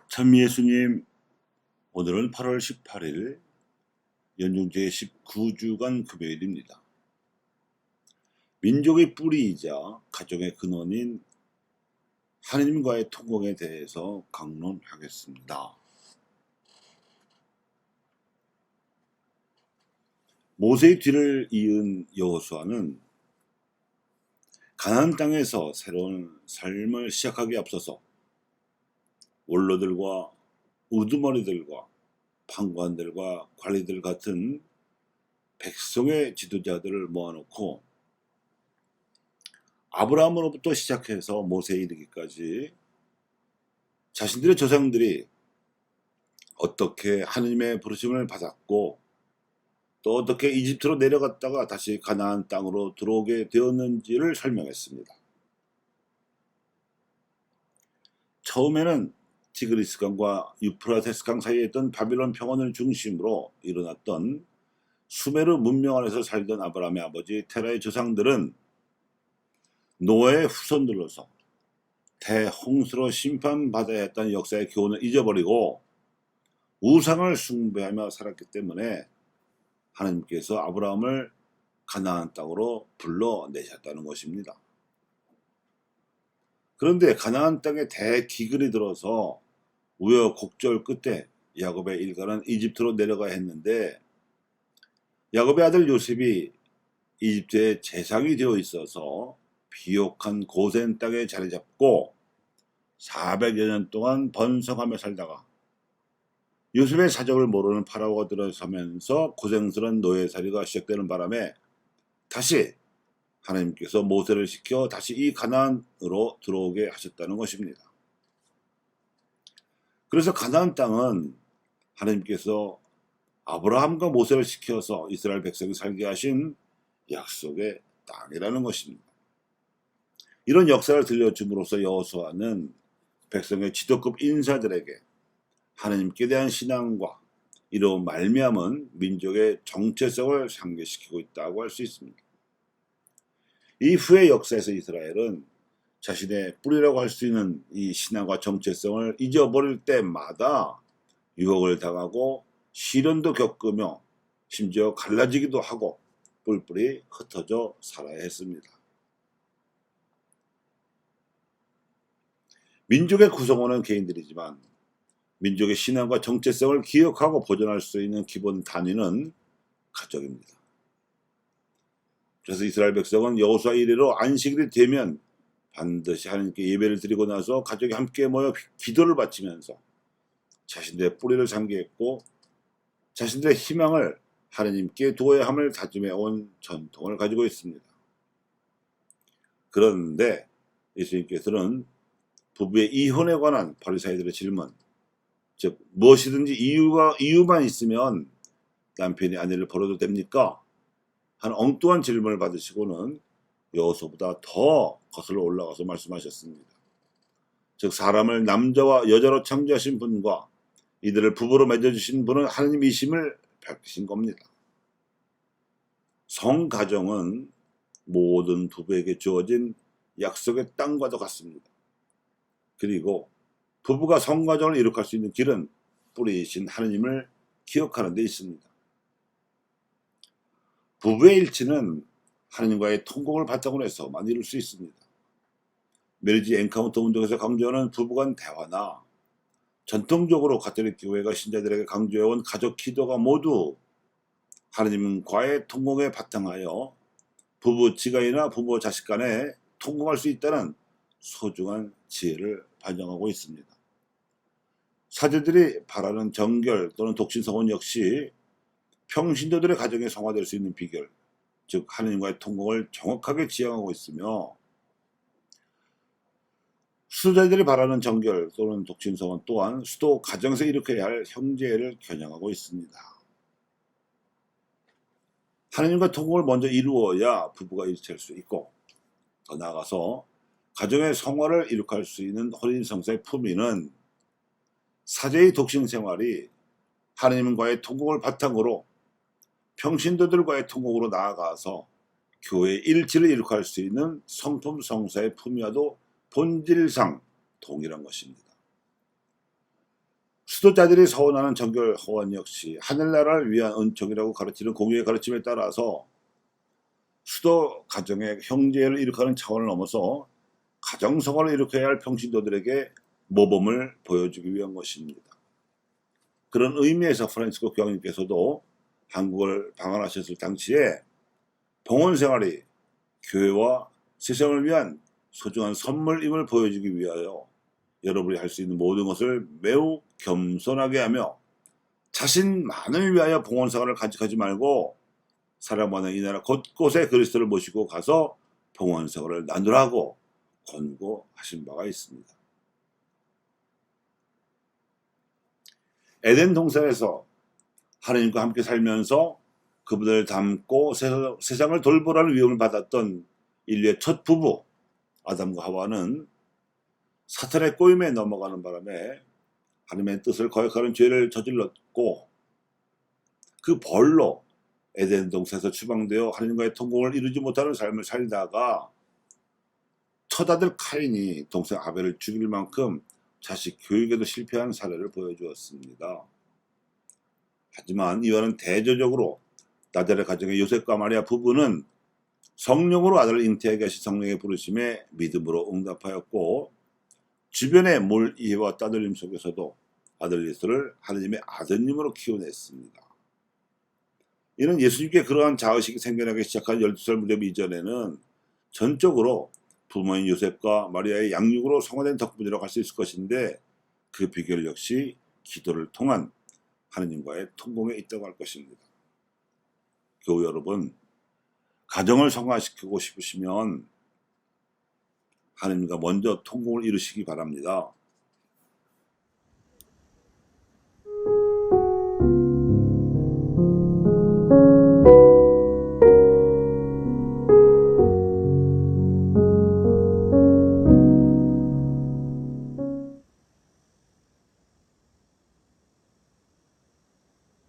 참 예수님, 오늘은 8월 18일 연중 제19주간 금요일입니다. 민족의 뿌리이자 가정의 근원인 하느님과의 통공에 대해서 강론하겠습니다. 모세의 뒤를 이은 여호수아는 가나안 땅에서 새로운 삶을 시작하기에 앞서서 원로들과 우두머리들과 판관들과 관리들 같은 백성의 지도자들을 모아놓고 아브라함으로부터 시작해서 모세에 이르기까지 자신들의 조상들이 어떻게 하느님의 부르심을 받았고 또 어떻게 이집트로 내려갔다가 다시 가나안 땅으로 들어오게 되었는지를 설명했습니다. 처음에는 티그리스강과 유프라테스강 사이에 있던 바빌론 평원을 중심으로 일어났던 수메르 문명 안에서 살던 아브라함의 아버지 테라의 조상들은 노아의 후손들로서 대홍수로 심판받아야 했다는 역사의 교훈을 잊어버리고 우상을 숭배하며 살았기 때문에 하나님께서 아브라함을 가나안 땅으로 불러내셨다는 것입니다. 그런데 가나안 땅에 대기근이 들어서 우여곡절 끝에 야곱의 일가는 이집트로 내려가야 했는데 야곱의 아들 요셉이 이집트의 재상이 되어 있어서 비옥한 고센 땅에 자리 잡고 400여 년 동안 번성하며 살다가 요셉의 사정을 모르는 파라오가 들어서면서 고생스러운 노예살이가 시작되는 바람에 다시 하나님께서 모세를 시켜 다시 이 가나안으로 들어오게 하셨다는 것입니다. 그래서 가나안 땅은 하나님께서 아브라함과 모세를 시켜서 이스라엘 백성이 살게 하신 약속의 땅이라는 것입니다. 이런 역사를 들려줌으로써 여호수아는 백성의 지도급 인사들에게 하나님께 대한 신앙과 이로 말미암은 민족의 정체성을 상기시키고 있다고 할 수 있습니다. 이후의 역사에서 이스라엘은 자신의 뿌리라고 할 수 있는 이 신앙과 정체성을 잊어버릴 때마다 유혹을 당하고 시련도 겪으며 심지어 갈라지기도 하고 뿔뿔이 흩어져 살아야 했습니다. 민족의 구성원은 개인들이지만 민족의 신앙과 정체성을 기억하고 보존할 수 있는 기본 단위는 가족입니다. 그래서 이스라엘 백성은 여호수아 이래로 안식일이 되면 반드시 하나님께 예배를 드리고 나서 가족이 함께 모여 기도를 바치면서 자신들의 뿌리를 상기했고 자신들의 희망을 하나님께 두어야 함을 다짐해 온 전통을 가지고 있습니다. 그런데 예수님께서는 부부의 이혼에 관한 바리사이들의 질문, 즉 무엇이든지 이유만 있으면 남편이 아내를 버려도 됩니까? 한 엉뚱한 질문을 받으시고는 여호수아보다 더 거슬러 올라가서 말씀하셨습니다. 즉 사람을 남자와 여자로 창조하신 분과 이들을 부부로 맺어주신 분은 하나님이심을 밝히신 겁니다. 성가정은 모든 부부에게 주어진 약속의 땅과도 같습니다. 그리고 부부가 성가정을 이룩할 수 있는 길은 뿌리이신 하나님을 기억하는 데 있습니다. 부부의 일치는 하나님과의 통곡을 바탕으로 해서만 이룰 수 있습니다. 메리지 엔카운터 운동에서 강조하는 부부간 대화나 전통적으로 가톨릭 교회가 신자들에게 강조해온 가족 기도가 모두 하나님과의 통곡에 바탕하여 부부 지간이나 부부 자식 간에 통곡할 수 있다는 소중한 지혜를 반영하고 있습니다. 사제들이 바라는 정결 또는 독신성혼 역시 평신도들의 가정에 성화될 수 있는 비결, 즉 하나님과의 통곡을 정확하게 지향하고 있으며 수도자들이 바라는 정결 또는 독신성혼 또한 수도 가정에서 일으켜야 할 형제를 겨냥하고 있습니다. 하나님과 통곡을 먼저 이루어야 부부가 일치할 수 있고 더 나아가서 가정의 성화를 이룩할 수 있는 혼인성사의 품위는 사제의 독신 생활이 하나님과의 통곡을 바탕으로 평신도들과의 통곡으로 나아가서 교회의 일치를 이룩할 수 있는 성품 성사의 품위와도 본질상 동일한 것입니다. 수도자들이 서원하는 정결 허원 역시 하늘나라를 위한 은총이라고 가르치는 공유의 가르침에 따라서 수도 가정의 형제를 일으키는 차원을 넘어서 가정성을 일으켜야 할 평신도들에게 모범을 보여주기 위한 것입니다. 그런 의미에서 프란치스코 교황님께서도 한국을 방한하셨을 당시에 봉헌 생활이 교회와 세상을 위한 소중한 선물임을 보여주기 위하여 여러분이 할 수 있는 모든 것을 매우 겸손하게 하며 자신만을 위하여 봉헌 생활을 간직하지 말고 사랑받는 이 나라 곳곳에 그리스도를 모시고 가서 봉헌 생활을 나누라고 권고하신 바가 있습니다. 에덴 동산에서 하나님과 함께 살면서 그분을 닮고 세상을 돌보라는 위험을 받았던 인류의 첫 부부 아담과 하와는 사탄의 꼬임에 넘어가는 바람에 하나님의 뜻을 거역하는 죄를 저질렀고 그 벌로 에덴 동산에서 추방되어 하나님과의 통공을 이루지 못하는 삶을 살다가 첫아들 카인이 동생 아벨을 죽일 만큼 자식 교육에도 실패한 사례를 보여주었습니다. 하지만 이와는 대조적으로 나달의 가정의 요셉과 마리아 부부는 성령으로 아들을 잉태하게 하신 성령의 부르심에 믿음으로 응답하였고 주변의 몰 이해와 따돌림 속에서도 아들 예수를 하느님의 아드님으로 키워냈습니다. 이는 예수님께 그러한 자의식이 생겨나기 시작한 12살 무렵 이전에는 전적으로 부모인 요셉과 마리아의 양육으로 성화된 덕분이라고 할 수 있을 것인데 그 비결 역시 기도를 통한 하느님과의 통공에 있다고 할 것입니다. 교우 여러분, 가정을 성화시키고 싶으시면 하느님과 먼저 통공을 이루시기 바랍니다.